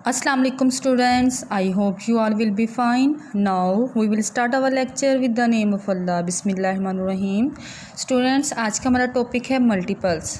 Assalamu alaikum students. I hope you all will be fine. Now we will start our lecture with the name of Allah. Bismillahirrahmanirrahim. Students, आज का हमारा topic है multiples.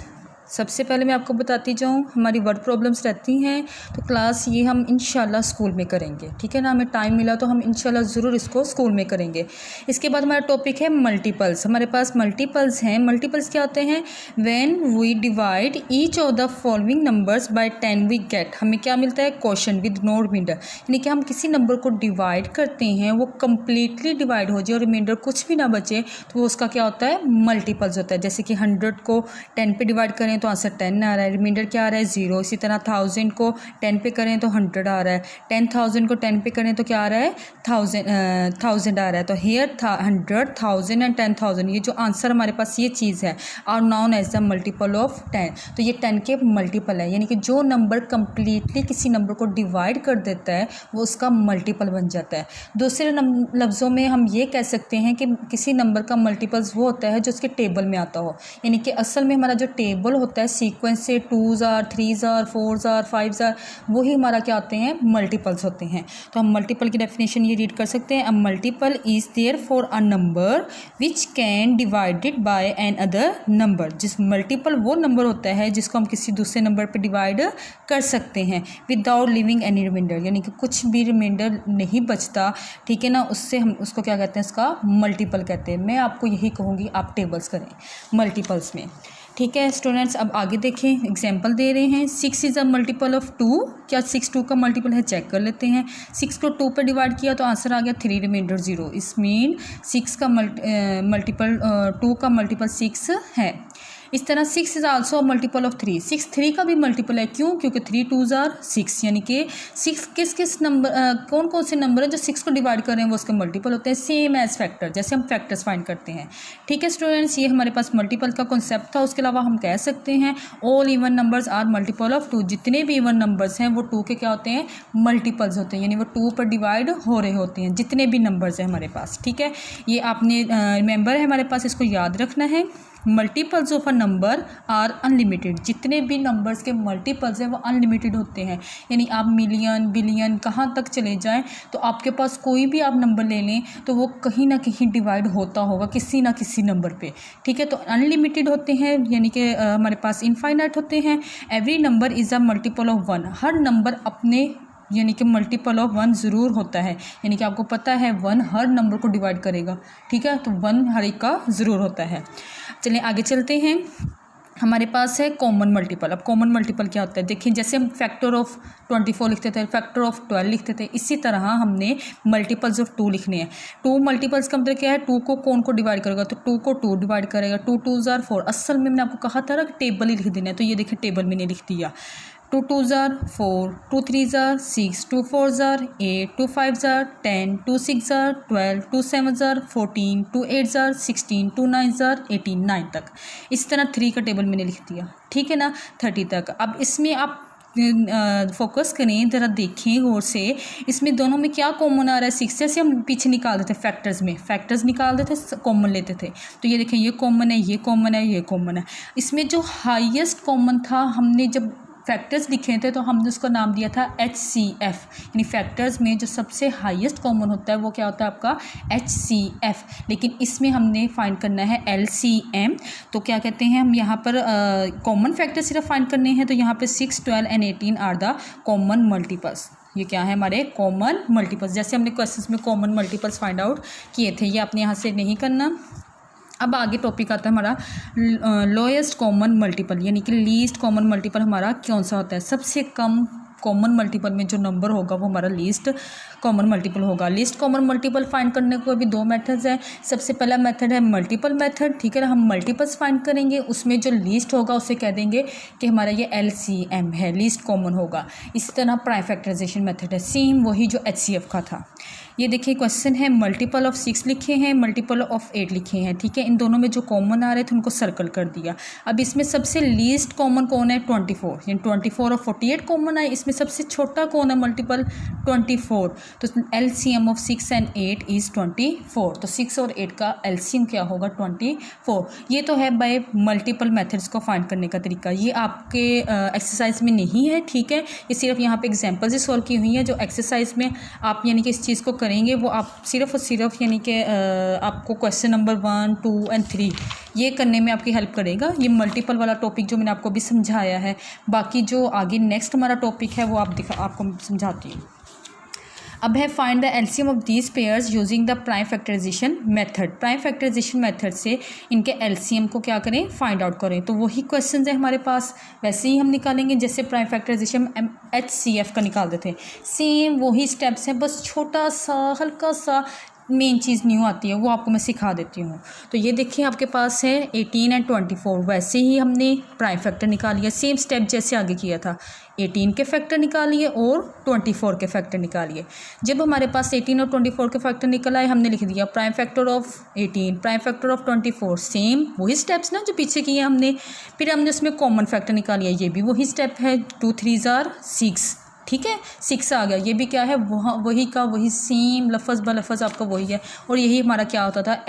सबसे पहले मैं आपको बताती जाऊँ, हमारी वर्ड प्रॉब्लम्स रहती हैं तो क्लास ये हम इंशाल्लाह स्कूल में करेंगे, ठीक है ना। हमें टाइम मिला तो हम इंशाल्लाह ज़रूर इसको स्कूल में करेंगे। इसके बाद हमारा टॉपिक है मल्टीपल्स। हमारे पास मल्टीपल्स हैं। मल्टीपल्स क्या होते हैं? When we divide each of the following numbers by 10 we get, हमें क्या मिलता है? क्वेश्चन विद नो रिमाइंडर, यानी कि हम किसी नंबर को डिवाइड करते हैं, वो कम्प्लीटली डिवाइड हो जाए और रिमाइंडर कुछ भी ना बचे तो वो उसका क्या होता है? मल्टीपल्स होता है। जैसे कि 100 को 10 पे डिवाइड करें तो आंसर 10 आ रहा है, रिमाइंडर क्या आ रहा है? 0। इसी तरह 1000 को 10 पे करें तो 100 आ रहा है, 10,000 को 10 पे करें तो क्या आ रहा है? 1000 आ रहा है। तो हेयर 100, 1000 एंड 10,000, ये जो आंसर हमारे पास ये चीज़ है are known as the multiple of 10। तो ये 10 के मल्टीपल है, यानी कि जो नंबर कम्प्लीटली किसी नंबर को डिवाइड कर देता है वो उसका मल्टीपल बन जाता है। दूसरे लफ्ज़ों में हम ये कह सकते हैं कि किसी नंबर का मल्टीपल्स वो होता है जो उसके टेबल में आता हो, यानी कि असल में हमारा जो टेबल होता है सीक्वेंस से 2s are 3s are 4s are 5s are, वही हमारा क्या होते हैं? मल्टीपल्स होते हैं। तो हम मल्टीपल की डेफिनेशन ये रीड कर सकते हैं। A multiple is there for a number which can divided by an other number. जिस मल्टीपल वो नंबर होता है जिसको हम किसी दूसरे नंबर पर डिवाइड कर सकते हैं विदाउट लिविंग एनी रिमाइंडर, यानी कि कुछ भी रिमाइंडर नहीं बचता, ठीक है ना। उससे हम उसको क्या कहते हैं? उसका मल्टीपल कहते हैं। मैं आपको यही कहूँगी आप टेबल्स करें मल्टीपल्स में, ठीक है। स्टूडेंट्स अब आगे देखें, एग्जाम्पल दे रहे हैं। 6 इज़ अ मल्टीपल ऑफ 2। क्या 6 2 का मल्टीपल है? चेक कर लेते हैं। 6 को 2 पर डिवाइड किया तो आंसर आ गया 3 रिमाइंडर 0। इस मीन 6 का मल्टीपल 2 का मल्टीपल 6 है। इस तरह 6 इज़ आल्सो मल्टीपल ऑफ 3। 6 3 का भी मल्टीपल है। क्यों? क्योंकि 3 2s आर 6, यानी कि 6 किस नंबर कौन कौन से नंबर है जो 6 को डिवाइड कर रहे हैं वो उसके मल्टीपल होते हैं, सेम एज फैक्टर, जैसे हम फैक्टर्स फाइंड करते हैं, ठीक है स्टूडेंट्स। ये हमारे पास मल्टीपल का कॉन्सेप्ट था। उसके अलावा हम कह सकते हैं all even numbers are multiple of 2। जितने भी इवन नंबर्स हैं वो 2 के क्या होते हैं? मल्टीपल्स होते हैं, यानी वो 2 पर डिवाइड हो रहे होते हैं जितने भी नंबर्स हैं हमारे पास, ठीक है। ये आपने रिमेंबर है हमारे पास, इसको याद रखना है। Multiples of a number are unlimited. जितने भी नंबर्स के मल्टीपल्स हैं वो अनलिमिटेड होते हैं, यानी आप मिलियन बिलियन कहाँ तक चले जाएं तो आपके पास कोई भी आप नंबर ले लें तो वो कहीं ना कहीं डिवाइड होता होगा किसी ना किसी नंबर पे, ठीक है। तो अनलिमिटेड होते हैं, यानी कि हमारे पास इनफाइनाइट होते हैं। Every number is a multiple of 1। Her number अपने यानी कि मल्टीपल ऑफ 1 ज़रूर होता है, यानी कि आपको पता है 1 हर नंबर को डिवाइड करेगा, ठीक है। तो 1 हर एक का ज़रूर होता है। चलिए आगे चलते हैं। हमारे पास है कॉमन मल्टीपल। अब कॉमन मल्टीपल क्या होता है? देखिए, जैसे हम फैक्टर ऑफ 24 लिखते थे, फैक्टर ऑफ 12 लिखते थे, इसी तरह हमने मल्टीपल्स ऑफ 2 लिखने हैं। 2 मल्टीपल्स का मतलब क्या है? 2 को कौन को डिवाइड करेगा? तो 2 को 2 डिवाइड करेगा। 2 2s आर 4। असल में मैंने आपको कहा था ना कि टेबल ही लिख देना है, तो ये देखिए टेबल मैंने लिख दिया। 2 2s are 4, 2 3s are 6, 2 4s are 8, 2 5s are 10, 2 6s are 12, 2 7s are 14, 2 8s are 16, 2 9s are 18, 9 तक। इस तरह 3 का टेबल मैंने लिख दिया, ठीक है ना, 30 तक। अब इसमें आप फोकस करें, ज़रा देखें गौर से, इसमें दोनों में क्या कॉमन आ रहा है? 6। जैसे हम पीछे निकाल देते फैक्टर्स में, फैक्टर्स निकाल देते कॉमन लेते थे, तो ये देखें ये कॉमन है, ये कॉमन है, ये कॉमन है। इसमें जो हाईएस्ट कॉमन था, हमने जब फैक्टर्स लिखे थे तो हमने उसका नाम दिया था HCF, यानी फैक्टर्स में जो सबसे हाईएस्ट कॉमन होता है वो क्या होता है? आपका HCF। लेकिन इसमें हमने फाइंड करना है LCM। तो क्या कहते हैं हम यहाँ पर कॉमन फैक्टर सिर्फ फाइंड करने हैं, तो यहाँ पे 6, 12 and 18 are the common multiples. ये क्या है? हमारे कॉमन मल्टीपल्स। जैसे हमने क्वेश्चंस में कॉमन मल्टीपल्स फाइंड आउट किए थे, ये आपने यहाँ से नहीं करना। अब आगे टॉपिक आता है हमारा लोएस्ट कॉमन मल्टीपल, यानी कि लीस्ट कॉमन मल्टीपल हमारा कौन सा होता है? सबसे कम कॉमन मल्टीपल में जो नंबर होगा वो हमारा लीस्ट कॉमन मल्टीपल होगा। लीस्ट कॉमन मल्टीपल फाइंड करने को अभी 2 मेथड्स हैं। सबसे पहला मेथड है मल्टीपल मेथड, ठीक है ना। हम मल्टीपल्स फाइंड करेंगे, उसमें जो लीस्ट होगा उसे कह देंगे कि हमारा ये LCM है, लीस्ट कॉमन होगा। इस तरह प्राइम फैक्टराइजेशन मेथड है, सेम वही जो HCF का था। ये देखिए क्वेश्चन है मल्टीपल ऑफ 6 लिखे हैं, मल्टीपल ऑफ 8 लिखे हैं, ठीक है। इन दोनों में जो कॉमन आ रहे थे उनको सर्कल कर दिया। अब इसमें सबसे लीस्ट कॉमन कौन है? 24, यानी 24 और 48 कॉमन आए। इसमें सबसे छोटा कौन है मल्टीपल? 24। तो LCM ऑफ 6 and 8 इज़ 24। तो 6 और 8 का LCM क्या होगा? 24। ये तो है बाय मल्टीपल मेथड्स को फाइंड करने का तरीका। ये आपके एक्सरसाइज में नहीं है, ठीक है। ये सिर्फ यहाँ पे एग्जांपल से सॉल्व की हुई है। जो एक्सरसाइज में आप यानी कि इस चीज़ को करेंगे वो आप सिर्फ और सिर्फ यानी कि आपको क्वेश्चन नंबर 1, 2 and 3 ये करने में आपकी हेल्प करेगा। ये मल्टीपल वाला टॉपिक जो मैंने आपको भी समझाया है। बाकी जो आगे नेक्स्ट हमारा टॉपिक है वो आपको समझाती हूँ। अब है find the LCM of these pairs using the prime factorisation method. Prime factorisation method से इनके एलसीएम को क्या करें? फाइंड आउट करें। तो वही क्वेश्चन है हमारे पास, वैसे ही हम निकालेंगे जैसे प्राइम फैक्टराइजेशन HCF का निकालते थे। सेम वही स्टेप्स हैं, बस छोटा सा हल्का सा मेन चीज़ न्यू आती है, वो आपको मैं सिखा देती हूँ। तो ये देखिए आपके पास है 18 and 24। वैसे ही हमने प्राइम फैक्टर निकालिए, सेम स्टेप जैसे आगे किया था। 18 के फैक्टर निकालिए और 24 के फैक्टर निकालिए। जब हमारे पास 18 और 24 के फैक्टर निकल आए, हमने लिख दिया prime factor of 18, prime factor of 24। Same वही स्टेप्स ना जो पीछे किए हमने। फिर हमने उसमें कॉमन फैक्टर निकालिए, ये भी वही स्टेप है। 2 3 are 6, ठीक है। 6 आ गया, ये भी क्या है? वही का वही, सेम लफज ब लफज आपका वही है। और यही हमारा क्या होता था?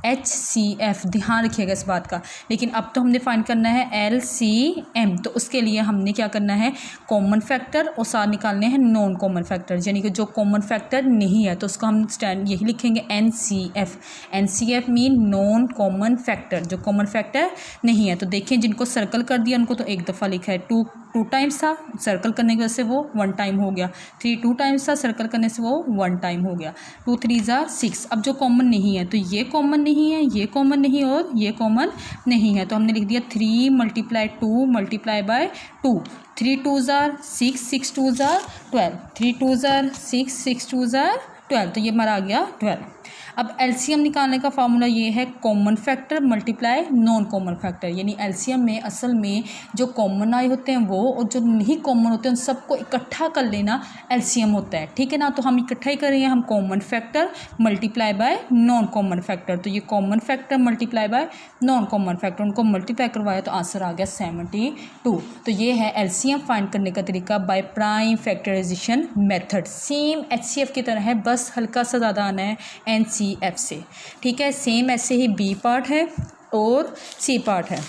HCF, ध्यान रखिएगा इस बात का। लेकिन अब तो हमने फाइंड करना है LCM। तो उसके लिए हमने क्या करना है? कॉमन फैक्टर और साथ निकालने हैं नॉन कॉमन फैक्टर, यानी कि जो कॉमन फैक्टर नहीं है तो उसको हम यही लिखेंगे NCF mean non common factor, जो कॉमन फैक्टर नहीं है। तो देखिए जिनको सर्कल कर दिया उनको तो एक दफ़ा लिखा है। 2 टाइम्स था, सर्कल करने की वजह से वो 1 टाइम हो गया। 3 2 टाइम्स था, सर्कल करने से वो 1 टाइम हो गया। 2 3 are 6। अब जो कॉमन नहीं है तो ये कॉमन नहीं है, ये कॉमन नहीं और ये कॉमन नहीं है। तो हमने लिख दिया 3 × 2 × 2। 3 2s are 6, 6 2s are 12, 3 2s are 6, 6 2s are 12। तो ये हमारा आ गया 12। अब एलसीएम निकालने का फार्मूला ये है common factor multiply non common factor. यानी एलसीएम में असल में जो कॉमन आए होते हैं वो और जो नहीं कॉमन होते हैं उन सबको इकट्ठा कर लेना एलसीएम होता है, ठीक है ना। तो हम इकट्ठा ही करेंगे, हम common factor multiply by non common factor. तो ये common factor multiply by non common factor, उनको मल्टीप्लाई करवाया तो आंसर आ गया 72। तो ये है एलसीएम फाइंड करने का तरीका by prime factorisation method. Same HCF की तरह है, बस हल्का सा ज़्यादा आना है NCF से, ठीक है। सेम ऐसे ही B पार्ट है और C पार्ट है।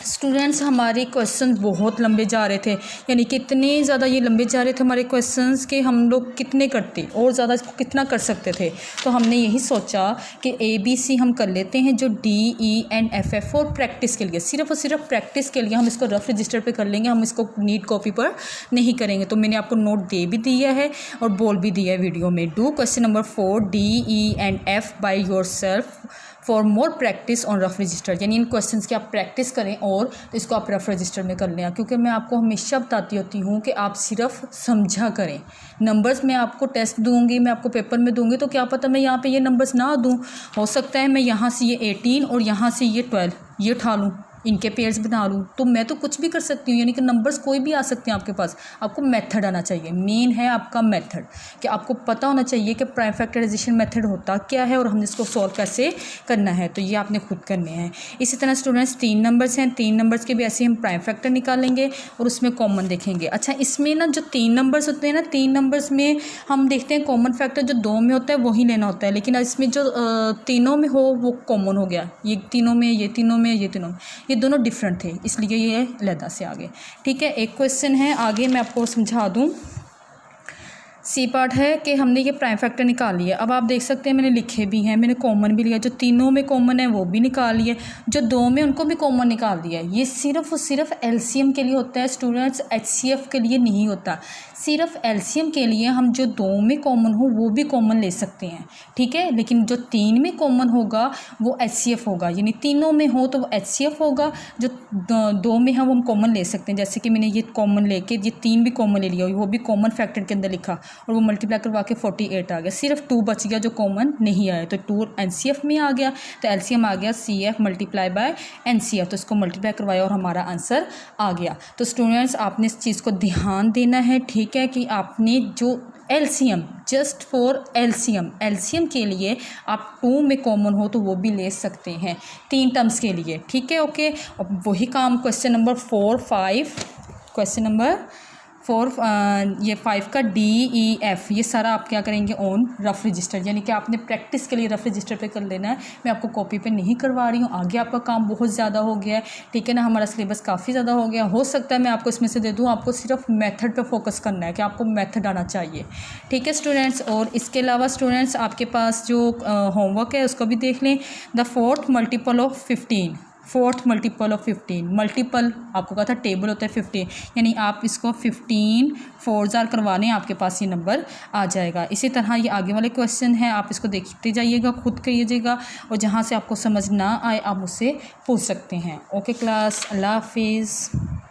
स्टूडेंट्स हमारे क्वेश्चंस बहुत लंबे जा रहे थे, यानी कि इतने ज़्यादा ये लंबे जा रहे थे हमारे क्वेश्चंस के हम लोग कितने करते और ज़्यादा इसको कितना कर सकते थे। तो हमने यही सोचा कि ABC हम कर लेते हैं, जो DE and FF और प्रैक्टिस के लिए, सिर्फ और सिर्फ प्रैक्टिस के लिए हम इसको रफ रजिस्टर पे कर लेंगे, हम इसको नीट कॉपी पर नहीं करेंगे। तो मैंने आपको नोट दे भी दिया है और बोल भी दिया है वीडियो में। Do question number 4 DE and F by your self for more practice on rough register. यानी इन क्वेश्चंस की आप प्रैक्टिस करें और तो इसको आप रफ रजिस्टर में कर लें, क्योंकि मैं आपको हमेशा बताती होती हूँ कि आप सिर्फ समझा करें। नंबर्स मैं आपको टेस्ट दूंगी, मैं आपको पेपर में दूंगी, तो क्या पता मैं यहाँ पे ये नंबर्स ना दूँ, हो सकता है मैं यहाँ से ये 18 और यहाँ से ये 12 ये उठा लूँ, इनके पेयर्स बना लूँ, तो मैं तो कुछ भी कर सकती हूँ। यानी कि नंबर्स कोई भी आ सकते हैं आपके पास, आपको मेथड आना चाहिए। मेन है आपका मेथड, कि आपको पता होना चाहिए कि प्राइम फैक्टराइजेशन मेथड होता क्या है और हमने इसको सॉल्व कैसे करना है। तो ये आपने खुद करने हैं। इसी तरह स्टूडेंट्स 3 नंबर्स हैं, 3 नंबर्स के भी ऐसे हम प्राइम फैक्टर निकालेंगे और उसमें कॉमन देखेंगे। अच्छा, इसमें ना जो 3 नंबर्स होते हैं ना, 3 नंबर्स में हम देखते हैं कॉमन फैक्टर जो 2 में होता है वही लेना होता है, लेकिन इसमें जो तीनों में हो वो कॉमन हो गया। ये तीनों में, ये तीनों में, ये तीनों में, ये दोनों डिफरेंट थे, इसलिए ये अलहदा से आगे, ठीक है। एक क्वेश्चन है आगे, मैं आपको समझा दूं। C पार्ट है कि हमने ये प्राइम फैक्टर निकाल लिया। अब आप देख सकते हैं मैंने लिखे भी हैं, मैंने कॉमन भी लिया, जो तीनों में कॉमन है वो भी निकाल लिए, जो 2 में उनको भी कॉमन निकाल दिया। ये सिर्फ और सिर्फ LCM के लिए होता है स्टूडेंट्स, HCF के लिए नहीं होता। सिर्फ LCM के लिए हम जो 2 में कॉमन हो वो भी कॉमन ले सकते हैं, ठीक है। लेकिन जो 3 में कॉमन होगा वो HCF होगा, यानी तीनों में हो तो वो HCF होगा, जो 2 में हम कॉमन ले सकते हैं। जैसे कि मैंने ये कॉमन लेके ये 3 भी कॉमन ले लिया, वो भी कॉमन फैक्टर के अंदर लिखा, और वो मल्टीप्लाई करवा के 48 आ गया, सिर्फ 2 बच गया जो कॉमन नहीं आया, तो 2 NCF में आ गया, तो LCM आ गया CF मल्टीप्लाई बाय NCF, तो इसको मल्टीप्लाई करवाया और हमारा आंसर आ गया। तो स्टूडेंट्स आपने इस चीज़ को ध्यान देना है, ठीक है, कि आपने जो LCM जस्ट फॉर LCM के लिए आप 2 में कॉमन हो तो वो भी ले सकते हैं 3 टर्म्स के लिए, ठीक है, ओके। अब वही काम क्वेश्चन नंबर 4, 5, क्वेश्चन नंबर 4 ये 5 का DEF ये सारा आप क्या करेंगे ऑन रफ रजिस्टर, यानी कि आपने प्रैक्टिस के लिए रफ रजिस्टर पे कर लेना है। मैं आपको कॉपी पे नहीं करवा रही हूँ, आगे आपका काम बहुत ज़्यादा हो गया है, ठीक है ना, हमारा सिलेबस काफ़ी ज़्यादा हो गया। हो सकता है मैं आपको इसमें से दे दूँ, आपको सिर्फ मेथड पे फोकस करना है कि आपको मेथड आना चाहिए, ठीक है स्टूडेंट्स। और इसके अलावा स्टूडेंट्स आपके पास जो होमवर्क है उसको भी देख लें। The fourth multiple of 15, multiple आपको कहा था टेबल होता है 15, यानी आप इसको 15 4 जार करवा लें, आपके पास ये नंबर आ जाएगा। इसी तरह ये आगे वाले क्वेश्चन हैं, आप इसको देखते जाइएगा, खुद करिएगा, और जहाँ से आपको समझ ना आए आप मुझसे पूछ सकते हैं। ओके क्लास, अल्लाह हाफिज़।